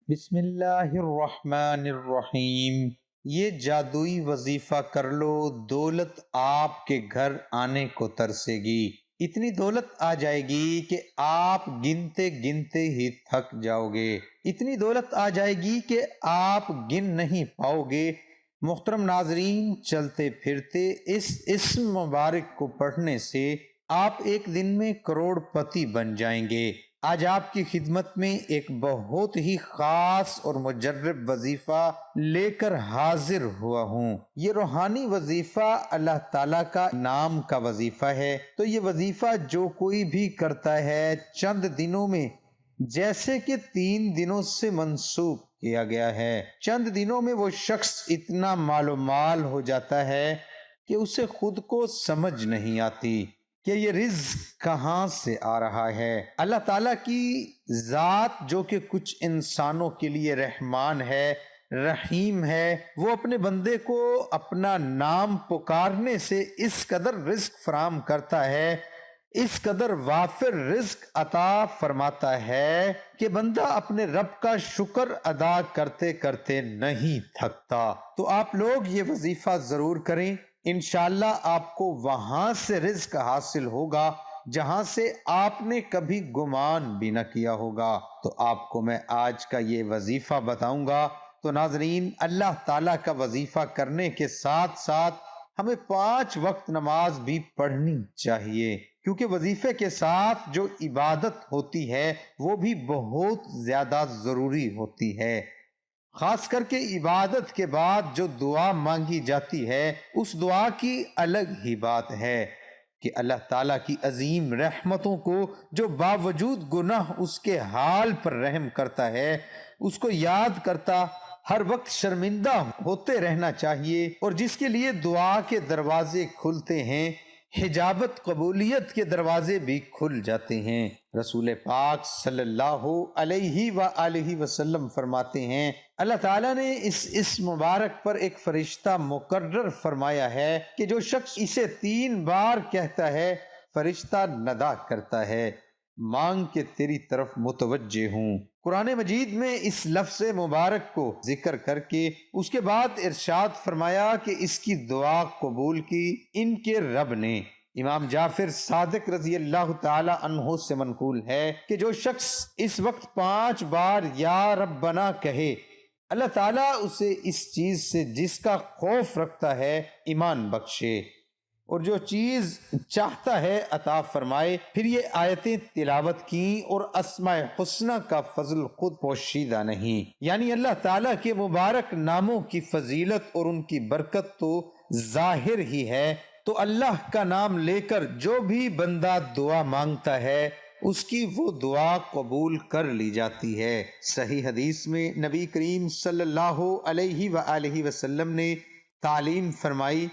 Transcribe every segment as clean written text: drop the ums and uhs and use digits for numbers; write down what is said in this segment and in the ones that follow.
بسم اللہ الرحمن الرحیم۔ یہ جادوئی وظیفہ کر لو، دولت آپ کے گھر آنے کو ترسے گی۔ اتنی دولت آ جائے گی کہ آپ گنتے گنتے ہی تھک جاؤ گے۔ اتنی دولت آ جائے گی کہ آپ گن نہیں پاؤ گے۔ محترم ناظرین، چلتے پھرتے اس اسم مبارک کو پڑھنے سے آپ ایک دن میں کروڑ پتی بن جائیں گے۔ آج آپ کی خدمت میں ایک بہت ہی خاص اور مجرب وظیفہ لے کر حاضر ہوا ہوں۔ یہ روحانی وظیفہ اللہ تعالیٰ کا نام کا وظیفہ ہے۔ تو یہ وظیفہ جو کوئی بھی کرتا ہے چند دنوں میں، جیسے کہ 3 دنوں سے منسوخ کیا گیا ہے، چند دنوں میں وہ شخص اتنا مال و مال ہو جاتا ہے کہ اسے خود کو سمجھ نہیں آتی کہ یہ رزق کہاں سے آ رہا ہے۔ اللہ تعالیٰ کی ذات جو کہ کچھ انسانوں کے لیے رحمان ہے، رحیم ہے، وہ اپنے بندے کو اپنا نام پکارنے سے اس قدر رزق فراہم کرتا ہے، اس قدر وافر رزق عطا فرماتا ہے کہ بندہ اپنے رب کا شکر ادا کرتے کرتے نہیں تھکتا۔ تو آپ لوگ یہ وظیفہ ضرور کریں، انشاءاللہ آپ کو وہاں سے رزق حاصل ہوگا جہاں سے آپ نے کبھی گمان بھی نہ کیا ہوگا۔ تو آپ کو میں آج کا یہ وظیفہ بتاؤں گا۔ تو ناظرین، اللہ تعالیٰ کا وظیفہ کرنے کے ساتھ ساتھ ہمیں 5 وقت نماز بھی پڑھنی چاہیے، کیونکہ وظیفے کے ساتھ جو عبادت ہوتی ہے وہ بھی بہت زیادہ ضروری ہوتی ہے۔ خاص کر کے عبادت کے بعد جو دعا مانگی جاتی ہے، اس دعا کی الگ ہی بات ہے کہ اللہ تعالیٰ کی عظیم رحمتوں کو جو باوجود گناہ اس کے حال پر رحم کرتا ہے، اس کو یاد کرتا ہر وقت شرمندہ ہوتے رہنا چاہیے، اور جس کے لیے دعا کے دروازے کھلتے ہیں، حجابت قبولیت کے دروازے بھی کھل جاتے ہیں۔ رسول پاک صلی اللہ علیہ وآلہ وسلم فرماتے ہیں، اللہ تعالیٰ نے اس مبارک پر ایک فرشتہ مقرر فرمایا ہے کہ جو شخص اسے 3 بار کہتا ہے، فرشتہ ندا کرتا ہے، مانگ کے تیری طرف متوجہ ہوں۔ قرآن مجید میں اس لفظ مبارک کو ذکر کر کے اس کے بعد ارشاد فرمایا کہ اس کی دعا قبول کی ان کے رب نے۔ امام جعفر صادق رضی اللہ تعالی عنہ سے منقول ہے کہ جو شخص اس وقت 5 بار یا ربنا کہے، اللہ تعالیٰ اسے اس چیز سے جس کا خوف رکھتا ہے ایمان بخشے، اور جو چیز چاہتا ہے عطا فرمائے۔ پھر یہ آیتیں تلاوت کی، اور اسماء حسنہ کا فضل خود پوشیدہ نہیں، یعنی اللہ تعالیٰ کے مبارک ناموں کی فضیلت اور ان کی برکت تو ظاہر ہی ہے۔ تو اللہ کا نام لے کر جو بھی بندہ دعا مانگتا ہے، اس کی وہ دعا قبول کر لی جاتی ہے۔ صحیح حدیث میں نبی کریم صلی اللہ علیہ وآلہ وسلم نے تعلیم فرمائی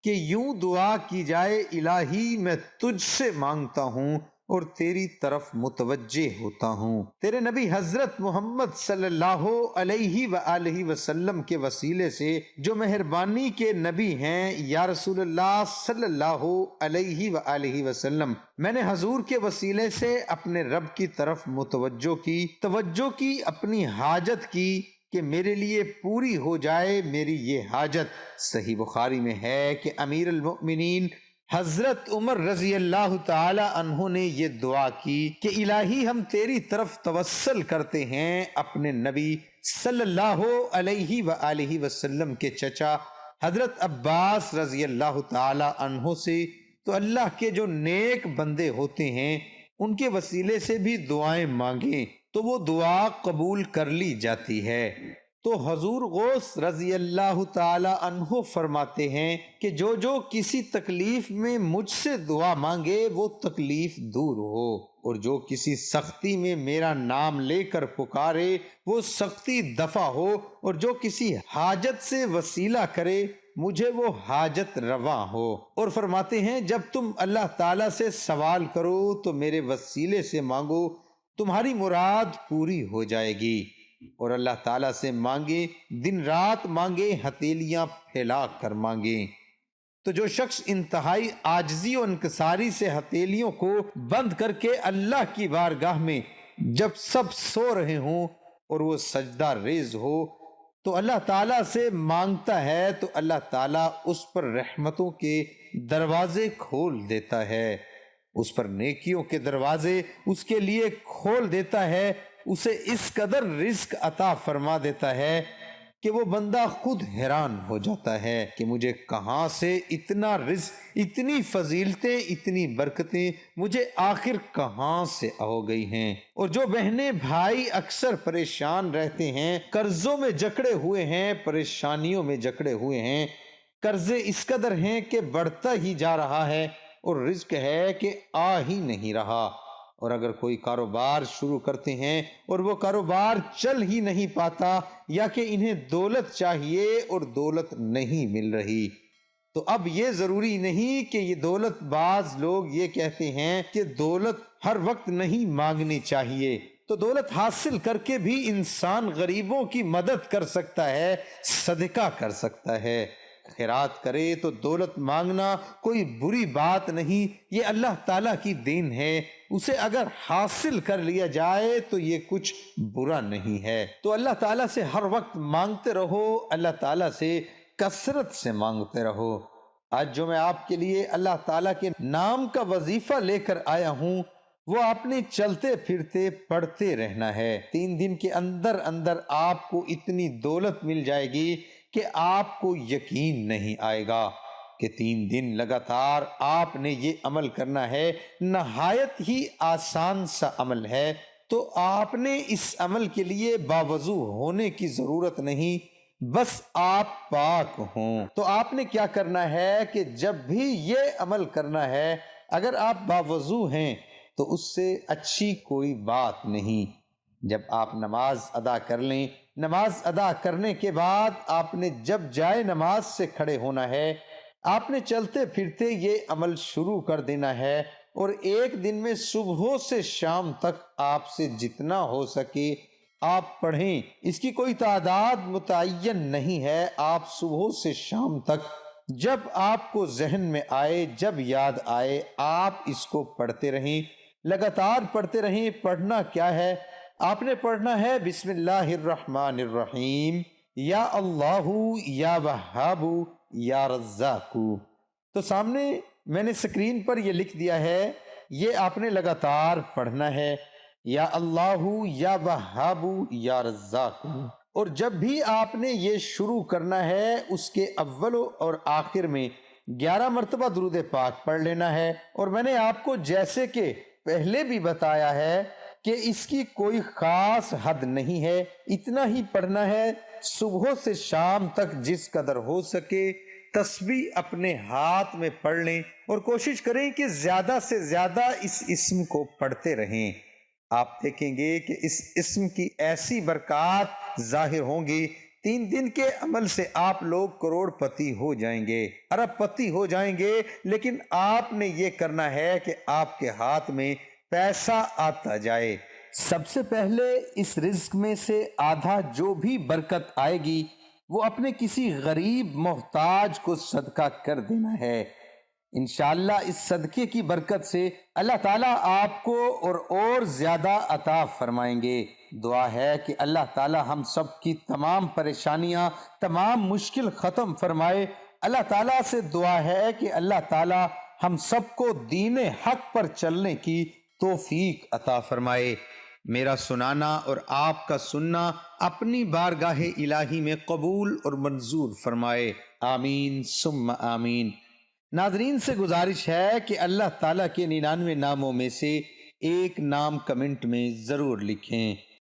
کہ یوں دعا کی جائے، الہی میں تجھ سے مانگتا ہوں اور تیری طرف متوجہ ہوتا ہوں۔ تیرے نبی حضرت محمد صلی اللہ علیہ وآلہ وسلم کے وسیلے سے جو مہربانی کے نبی ہیں، یا رسول اللہ صلی اللہ علیہ وآلہ وسلم، میں نے حضور کے وسیلے سے اپنے رب کی طرف توجہ کی اپنی حاجت کی کہ میرے لیے پوری ہو جائے میری یہ حاجت۔ صحیح بخاری میں ہے کہ امیر المؤمنین حضرت عمر رضی اللہ تعالی عنہ نے یہ دعا کی کہ الہی ہم تیری طرف توسل کرتے ہیں اپنے نبی صلی اللہ علیہ وآلہ وسلم کے چچا حضرت عباس رضی اللہ تعالی عنہ سے۔ تو اللہ کے جو نیک بندے ہوتے ہیں ان کے وسیلے سے بھی دعائیں مانگیں تو وہ دعا قبول کر لی جاتی ہے۔ تو حضور غوث رضی اللہ تعالی عنہ فرماتے ہیں کہ جو کسی تکلیف میں مجھ سے دعا مانگے وہ تکلیف دور ہو، اور جو کسی سختی میں میرا نام لے کر پکارے وہ سختی دفع ہو، اور جو کسی حاجت سے وسیلہ کرے مجھے وہ حاجت رواں ہو۔ اور فرماتے ہیں جب تم اللہ تعالیٰ سے سوال کرو تو میرے وسیلے سے مانگو، تمہاری مراد پوری ہو جائے گی۔ اور اللہ تعالیٰ سے مانگے، دن رات مانگے، ہتھیلیاں پھیلا کر مانگے۔ تو جو شخص انتہائی عاجزی و انکساری سے ہتھیلیوں کو بند کر کے اللہ کی بارگاہ میں جب سب سو رہے ہوں اور وہ سجدہ ریز ہو تو اللہ تعالیٰ سے مانگتا ہے تو اللہ تعالیٰ اس پر رحمتوں کے دروازے کھول دیتا ہے، اس پر نیکیوں کے دروازے اس کے لیے کھول دیتا ہے، اسے اس قدر رزق عطا فرما دیتا ہے کہ وہ بندہ خود حیران ہو جاتا ہے کہ مجھے کہاں سے اتنا رزق، اتنی فضیلتیں، اتنی برکتیں مجھے آخر کہاں سے ہو گئی ہیں۔ اور جو بہنیں بھائی اکثر پریشان رہتے ہیں، قرضوں میں جکڑے ہوئے ہیں، پریشانیوں میں جکڑے ہوئے ہیں، قرضے اس قدر ہیں کہ بڑھتا ہی جا رہا ہے اور رزق ہے کہ آ ہی نہیں رہا، اور اگر کوئی کاروبار شروع کرتے ہیں اور وہ کاروبار چل ہی نہیں پاتا، یا کہ انہیں دولت چاہیے اور دولت نہیں مل رہی، تو اب یہ ضروری نہیں کہ یہ دولت، بعض لوگ یہ کہتے ہیں کہ دولت ہر وقت نہیں مانگنی چاہیے، تو دولت حاصل کر کے بھی انسان غریبوں کی مدد کر سکتا ہے، صدقہ کر سکتا ہے، خیرات کرے، تو دولت مانگنا کوئی بری بات نہیں، یہ اللہ تعالیٰ کی دین ہے، اسے اگر حاصل کر لیا جائے تو یہ کچھ برا نہیں ہے۔ تو اللہ تعالیٰ سے ہر وقت مانگتے رہو، اللہ تعالیٰ سے کثرت سے مانگتے رہو۔ آج جو میں آپ کے لیے اللہ تعالیٰ کے نام کا وظیفہ لے کر آیا ہوں، وہ آپ نے چلتے پھرتے پڑھتے رہنا ہے۔ 3 دن کے اندر اندر آپ کو اتنی دولت مل جائے گی کہ آپ کو یقین نہیں آئے گا کہ 3 دن لگاتار آپ نے یہ عمل کرنا ہے۔ نہایت ہی آسان سا عمل ہے، تو آپ نے اس عمل کے لیے باوضو ہونے کی ضرورت نہیں، بس آپ پاک ہوں۔ تو آپ نے کیا کرنا ہے کہ جب بھی یہ عمل کرنا ہے، اگر آپ باوضو ہیں تو اس سے اچھی کوئی بات نہیں۔ جب آپ نماز ادا کر لیں، نماز ادا کرنے کے بعد آپ نے جب جائے نماز سے کھڑے ہونا ہے، آپ نے چلتے پھرتے یہ عمل شروع کر دینا ہے، اور ایک دن میں صبح سے شام تک آپ سے جتنا ہو سکے آپ پڑھیں۔ اس کی کوئی تعداد متعین نہیں ہے، آپ صبح سے شام تک جب آپ کو ذہن میں آئے، جب یاد آئے، آپ اس کو پڑھتے رہیں، لگاتار پڑھتے رہیں۔ پڑھنا کیا ہے؟ آپ نے پڑھنا ہے بسم اللہ الرحمن الرحیم، یا اللہ یا وہاب یا رزاق۔ تو سامنے میں نے سکرین پر یہ لکھ دیا ہے، یہ آپ نے لگاتار پڑھنا ہے، یا اللہ یا وہاب یا رزاق۔ اور جب بھی آپ نے یہ شروع کرنا ہے، اس کے اول اور آخر میں 11 مرتبہ درود پاک پڑھ لینا ہے۔ اور میں نے آپ کو جیسے کہ پہلے بھی بتایا ہے کہ اس کی کوئی خاص حد نہیں ہے، اتنا ہی پڑھنا ہے، صبح سے شام تک جس قدر ہو سکے۔ تسبیح اپنے ہاتھ میں پڑھ لیں اور کوشش کریں کہ زیادہ سے زیادہ اس اسم کو پڑھتے رہیں۔ آپ دیکھیں گے کہ اس اسم کی ایسی برکات ظاہر ہوں گی، 3 دن کے عمل سے آپ لوگ کروڑ پتی ہو جائیں گے، ارب پتی ہو جائیں گے، لیکن آپ نے یہ کرنا ہے کہ آپ کے ہاتھ میں پیسہ آتا جائے۔ سب سے پہلے اس رزق میں سے آدھا جو بھی برکت آئے گی وہ اپنے کسی غریب محتاج کو صدقہ کر دینا ہے۔ انشاءاللہ اس صدقے کی برکت سے اللہ تعالیٰ آپ کو اور زیادہ عطا فرمائیں گے۔ دعا ہے کہ اللہ تعالیٰ ہم سب کی تمام پریشانیاں، تمام مشکل ختم فرمائے۔ اللہ تعالیٰ سے دعا ہے کہ اللہ تعالیٰ ہم سب کو دین حق پر چلنے کی توفیق عطا فرمائے۔ میرا سنانا اور آپ کا سننا اپنی بارگاہ الہی میں قبول اور منظور فرمائے، آمین ثم آمین۔ ناظرین سے گزارش ہے کہ اللہ تعالیٰ کے 99 ناموں میں سے ایک نام کمنٹ میں ضرور لکھیں۔